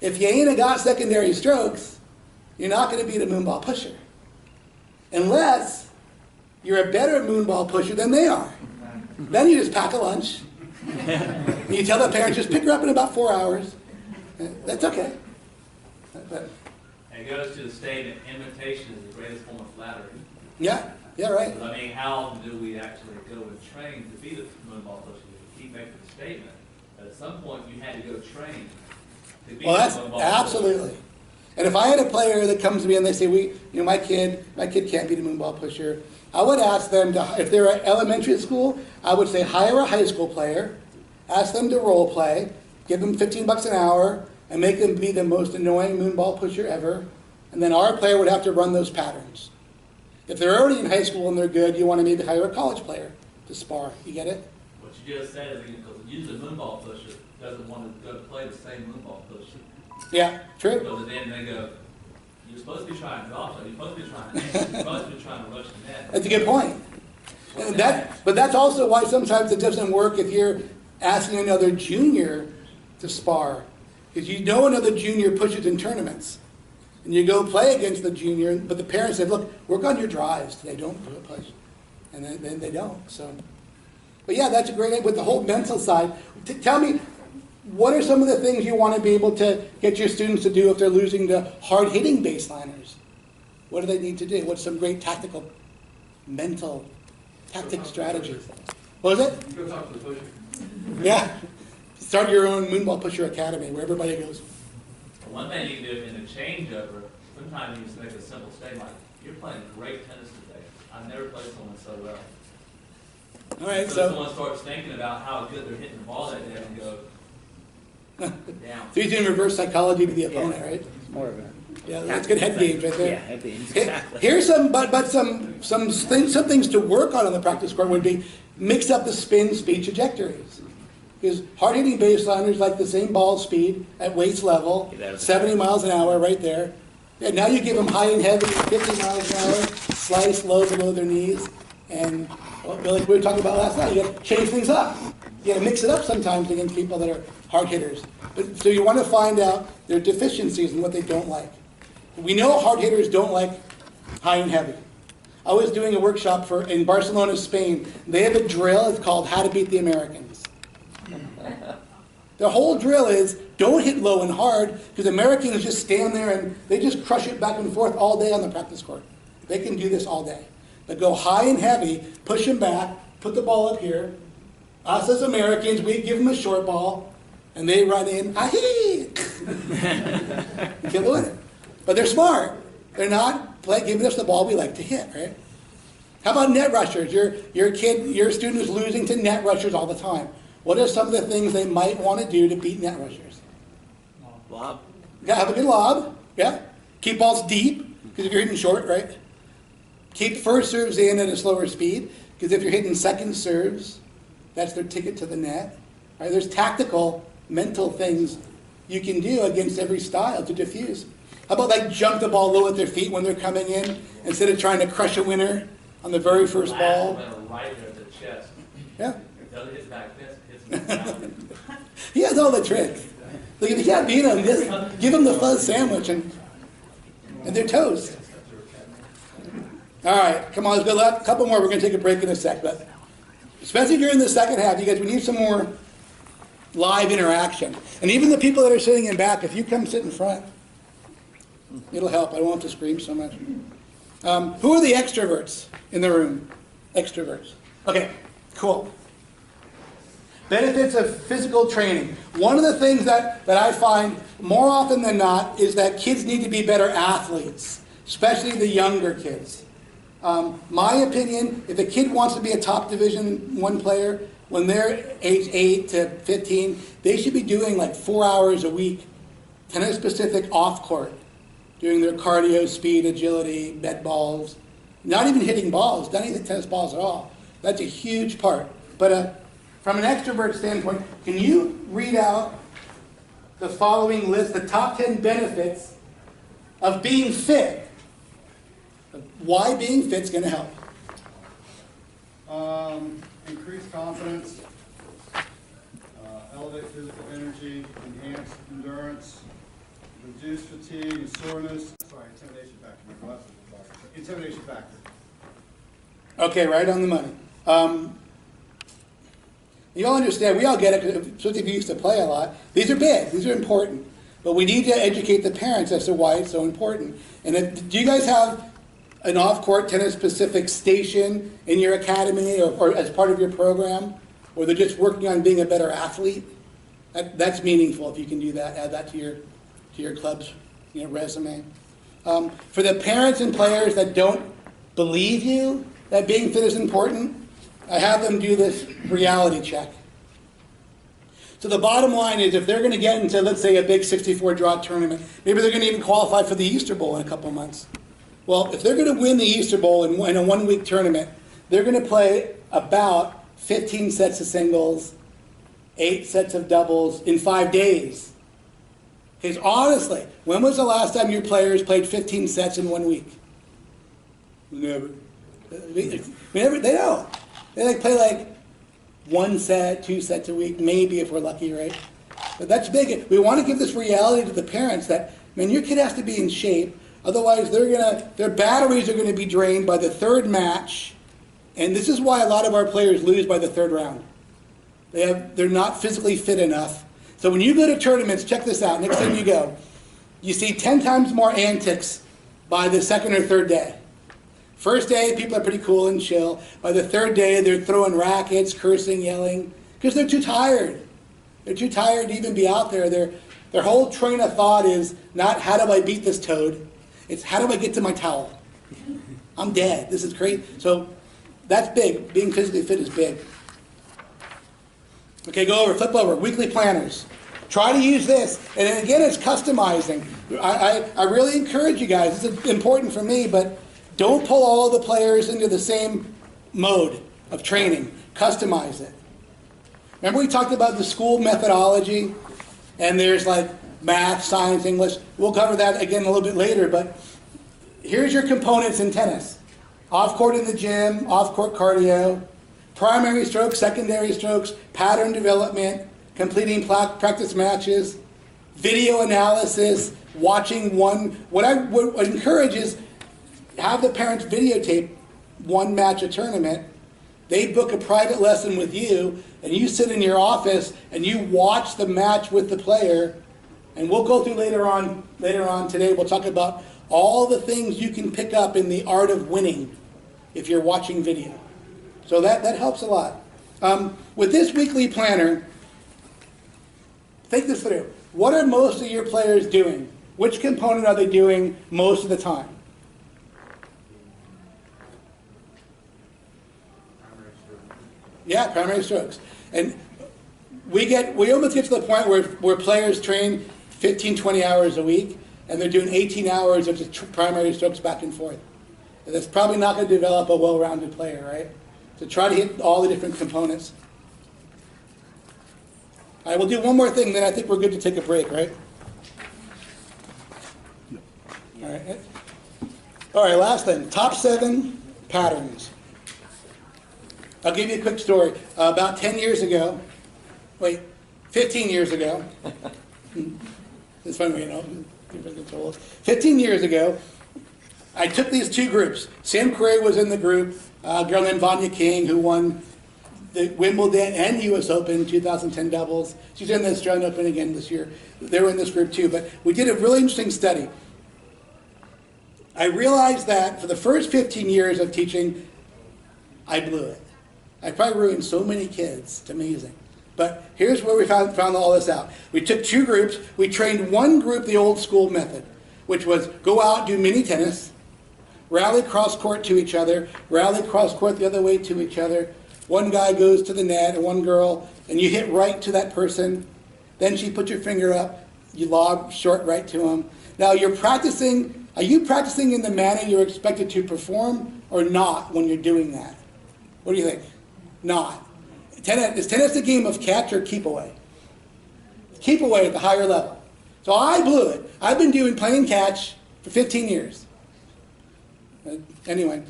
If you ain't got secondary strokes, you're not going to beat a moonball pusher. Unless you're a better moonball pusher than they are. Then you just pack a lunch. And you tell the parents, just pick her up in about 4 hours. That's okay. It goes to the statement, imitation is the greatest form of flattery. Yeah, right. But I mean, how often do we actually go and train to be the moonball pusher? We keep making the statement, but at some point you had to go train to be Well, the that's moonball absolutely. pusher. And if I had a player that comes to me and they say, my kid can't be the moonball pusher, I would ask them to, if they're at elementary school, I would say hire a high school player, ask them to role play, give them $15 an hour, and make them be the most annoying moonball pusher ever. And then our player would have to run those patterns. If they're already in high school and they're good, you want to maybe hire a college player to spar. You get it? What you just said is because usually a moonball pusher doesn't want to go play the same moonball pusher. Yeah, true. Because then they go, you're supposed to be trying to drop shot, you're supposed to be trying to aim, you're supposed to be trying to rush the net. That's a good point. And but that's also why sometimes it doesn't work if you're asking another junior to spar. Because you know another junior pushes in tournaments. And you go play against the junior, but the parents say, look, work on your drives today, don't push. And then they don't. So, but yeah, that's a great idea with the whole mental side. Tell me, what are some of the things you want to be able to get your students to do if they're losing to hard-hitting baseliners? What do they need to do? What's some great tactical, mental, tactic strategies? What was it? Go talk to the pusher. Yeah. Start your own Moonball Pusher Academy where everybody goes. One thing you can do in the changeover, sometimes you just make a simple statement like, you're playing great tennis today. I've never played someone so well. All right, So so someone starts thinking about how good they're hitting the ball that day and go down. so you're doing reverse psychology to the opponent, right? It's more of a Yeah, that's good head games right there. yeah, head games, exactly. Here's some things to work on the practice court would be mix up the spin speed trajectories. Because hard-hitting baseliners like the same ball speed at waist level, 70 miles an hour right there. And now you give them high and heavy, 50 miles an hour, slice low below their knees. And like we were talking about last night, you got to change things up. You got to mix it up sometimes against people that are hard hitters. So you want to find out their deficiencies and what they don't like. We know hard hitters don't like high and heavy. I was doing a workshop in Barcelona, Spain. They have a drill, it's called How to Beat the Americans. The whole drill is don't hit low and hard because Americans just stand there and they just crush it back and forth all day on the practice court. They can do this all day. But go high and heavy, push them back, put the ball up here. Us as Americans, we give them a short ball and they run in, ahee! Kill the winner. But they're smart. They're not giving us the ball we like to hit, right? How about net rushers? Your student is losing to net rushers all the time. What are some of the things they might want to do to beat net rushers? Lob. Yeah, have a good lob. Yeah. Keep balls deep, because if you're hitting short, right? Keep first serves in at a slower speed, because if you're hitting second serves, that's their ticket to the net. Right? There's tactical, mental things you can do against every style to diffuse. How about like jump the ball low at their feet when they're coming in, instead of trying to crush a winner on the very first ball? Right there at the chest. Yeah. The other hits back fist, hits him in the mouth. He has all the tricks. Like if you can't beat him, just give him the fuzz sandwich and they're toast. All right, come on, let's go. A couple more. We're going to take a break in a sec, but especially during the second half, you guys, we need some more live interaction. And even the people that are sitting in back, if you come sit in front, it'll help. I don't have to scream so much. Who are the extroverts in the room? Extroverts. Okay, cool. Benefits of physical training. One of the things that I find more often than not is that kids need to be better athletes, especially the younger kids. My opinion, if a kid wants to be a top Division I player, when they're age 8 to 15, they should be doing like 4 hours a week, tennis-specific off-court, doing their cardio, speed, agility, med balls, not even hitting balls, not even tennis balls at all. That's a huge part. But from an extrovert standpoint, can you read out the following list, the top 10 benefits of being fit? Why being fit's going to help? Increased confidence, elevate physical energy, enhance endurance, reduce fatigue and soreness. Sorry, intimidation factor. My glasses are dark. Intimidation factor. Okay, right on the money. You all understand, we all get it, especially if you used to play a lot. These are big, these are important. But we need to educate the parents as to why it's so important. And do you guys have an off-court tennis-specific station in your academy or as part of your program? Or they're just working on being a better athlete? That's meaningful if you can do that, add that to your club's resume. For the parents and players that don't believe you that being fit is important, I have them do this reality check. So the bottom line is if they're going to get into, let's say, a big 64 draw tournament, maybe they're going to even qualify for the Easter Bowl in a couple months. Well, if they're going to win the Easter Bowl in a one-week tournament, they're going to play about 15 sets of singles, 8 sets of doubles in 5 days. Okay, so honestly, when was the last time your players played 15 sets in 1 week? Never. They don't. They like play like 1 set, 2 sets a week, maybe if we're lucky, right? But that's big. We want to give this reality to the parents that, man, your kid has to be in shape. Otherwise, their batteries are going to be drained by the 3rd match. And this is why a lot of our players lose by the 3rd round. They're not physically fit enough. So when you go to tournaments, check this out. Next time you go, you see 10 times more antics by the 2nd or 3rd day. First day, people are pretty cool and chill. By the 3rd day, they're throwing rackets, cursing, yelling, because they're too tired. They're too tired to even be out there. Their whole train of thought is not how do I beat this toad? It's how do I get to my towel? I'm dead. This is great. So that's big. Being physically fit is big. Okay, flip over. Weekly planners. Try to use this. And then again, it's customizing. I really encourage you guys. This is important for me, but don't pull all of the players into the same mode of training. Customize it. Remember we talked about the school methodology? And there's like math, science, English. We'll cover that again a little bit later, but here's your components in tennis. Off-court in the gym, off-court cardio, primary strokes, secondary strokes, pattern development, completing practice matches, video analysis, watching one. What I would encourage is have the parents videotape one match a tournament. They book a private lesson with you, and you sit in your office and you watch the match with the player. And we'll go through later on today, we'll talk about all the things you can pick up in the art of winning if you're watching video. So that helps a lot. With this weekly planner, think this through. What are most of your players doing? Which component are they doing most of the time? Yeah, primary strokes. And we almost get to the point where players train 15, 20 hours a week, and they're doing 18 hours of just primary strokes back and forth. And that's probably not going to develop a well-rounded player, right? So try to hit all the different components. All right, we'll do one more thing, then I think we're good to take a break, right? All right, last thing. Top 7 patterns. I'll give you a quick story. About 15 years ago, it's funny, 15 years ago, I took these 2 groups. Sam Querrey was in the group, a girl named Vanya King, who won the Wimbledon and US Open 2010 doubles. She's in the Australian Open again this year. They were in this group too, but we did a really interesting study. I realized that for the first 15 years of teaching, I blew it. I probably ruined so many kids. It's amazing. But here's where we found all this out. We took 2 groups. We trained one group the old school method, which was go out, do mini tennis, rally cross court to each other, rally cross court the other way to each other. One guy goes to the net and one girl, and you hit right to that person. Then she puts your finger up, you lob short right to them. Now you're practicing. Are you practicing in the manner you're expected to perform or not when you're doing that? What do you think? Not. Is tennis a game of catch or keep away? Keep away at the higher level. So I blew it. I've been playing catch for 15 years. Anyway,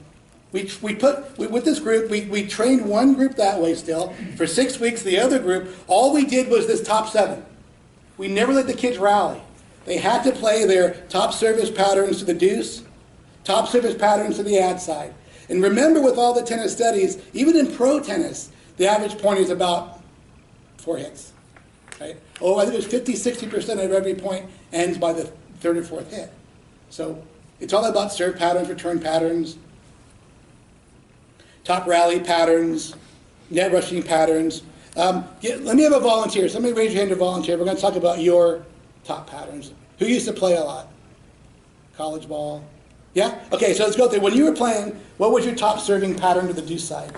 with this group, we trained one group that way still. For 6 weeks, the other group, all we did was this top 7. We never let the kids rally. They had to play their top service patterns to the deuce, top service patterns to the ad side. And remember, with all the tennis studies, even in pro tennis, the average point is about 4 hits. Right? I think it was 50-60% of every point ends by the 3rd or 4th hit. So it's all about serve patterns, return patterns, top rally patterns, net rushing patterns. Let me have a volunteer. Somebody raise your hand to volunteer. We're going to talk about your top patterns. Who used to play a lot? College ball? Yeah? Okay, so let's go through. When you were playing, what was your top serving pattern to the deuce side?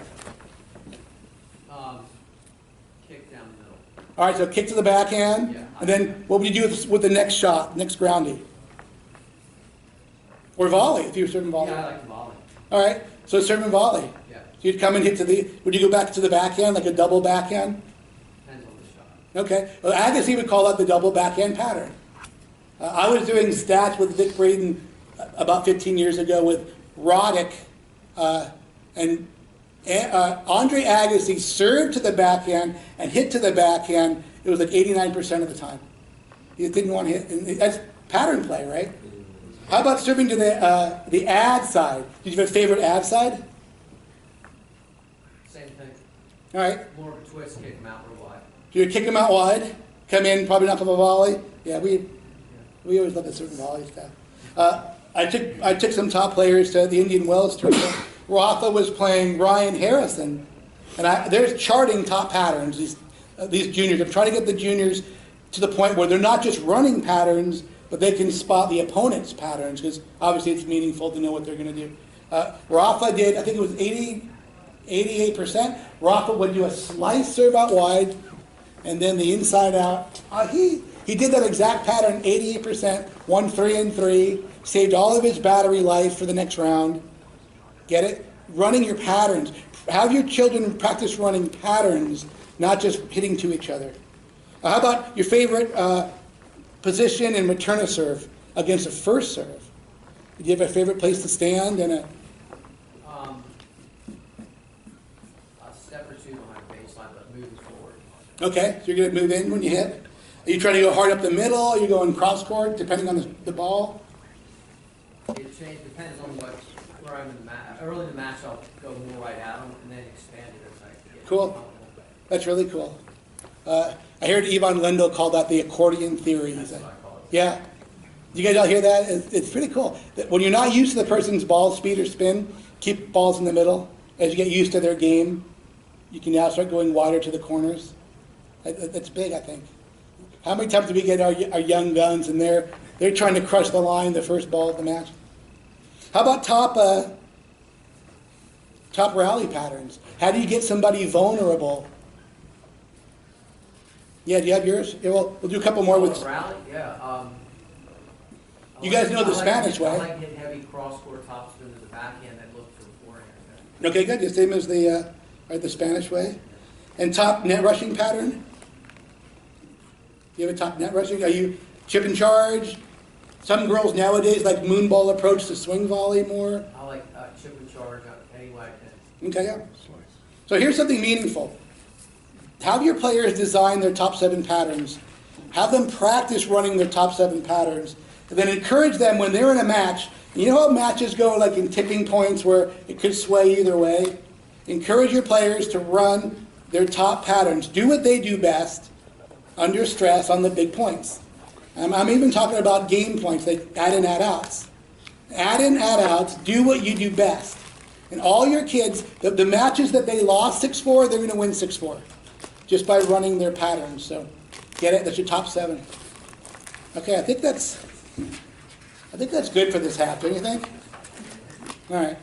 Kick down the middle. All right, so kick to the backhand. Yeah. And then what would you do with the next shot, next groundie? Or volley, if you were serving volley. Yeah, I like the volley. All right, so serving volley. Yeah, So you'd come and hit would you go back to the backhand, like a double backhand? depends on the shot. Okay. Well, Agassi would call that the double backhand pattern. I was doing stats with Vic Braden about 15 years ago with Roddick, and Andre Agassi served to the backhand and hit to the backhand. It was like 89% of the time. He didn't want to hit. And that's pattern play, right? How about serving to the ad side? Did you have a favorite ad side? Same thing. All right. More of a twist, kick them out real wide. You kick them out wide, come in, probably knock up a volley. Yeah, we always love the certain volley stuff. I took some top players to the Indian Wells tournament. Rafa was playing Ryan Harrison, and they're charting top patterns. These juniors, I'm trying to get the juniors to the point where they're not just running patterns, but they can spot the opponent's patterns, because obviously it's meaningful to know what they're going to do. Rafa did, I think it was 88%. Rafa would do a slice serve out wide, and then the inside out. He did that exact pattern, 88%, won 3 and 3, saved all of his battery life for the next round. Get it? Running your patterns. Have your children practice running patterns, not just hitting to each other. How about your favorite position and return a serve against a first serve? Do you have a favorite place to stand and a step or two behind the baseline, but moving forward. Okay, so you're going to move in when you hit. Are you trying to go hard up the middle? Are you going cross court, depending on the ball? It changes, depends on where I'm in the match. Early in the match, I'll go more right at them and then expand it as I get. Cool. That's really cool. I heard Ivan Lendl call that the accordion theory. That's what I call it. Yeah. You guys all hear that? It's pretty cool. When you're not used to the person's ball speed or spin, keep balls in the middle. As you get used to their game, you can now start going wider to the corners. That's big, I think. How many times do we get our young guns and they're trying to crush the line, the first ball of the match? How about top rally patterns? How do you get somebody vulnerable? Yeah, do you have yours? Yeah, we'll do a couple more with. Rally, yeah. You guys know the Spanish way. I like hitting heavy cross-court topspin to the backhand that look for the forehand. Okay, good. The same as the Spanish way. And top net rushing pattern? You have a top net rushing? Are you chip and charge? Some girls nowadays like moonball approach to swing volley more. I like chip and charge any way I can. Okay, yeah. So here's something meaningful. Have your players design their top 7 patterns. Have them practice running their top 7 patterns. And then encourage them when they're in a match. You know how matches go like in tipping points where it could sway either way? Encourage your players to run their top patterns. Do what they do best under stress on the big points. I'm even talking about game points, like add in, add outs. Add in, add outs, do what you do best. And all your kids, the matches that they lost 6-4, they're going to win 6-4. Just by running their patterns. So get it? That's your top 7. Okay, I think that's good for this half, don't you think? All right.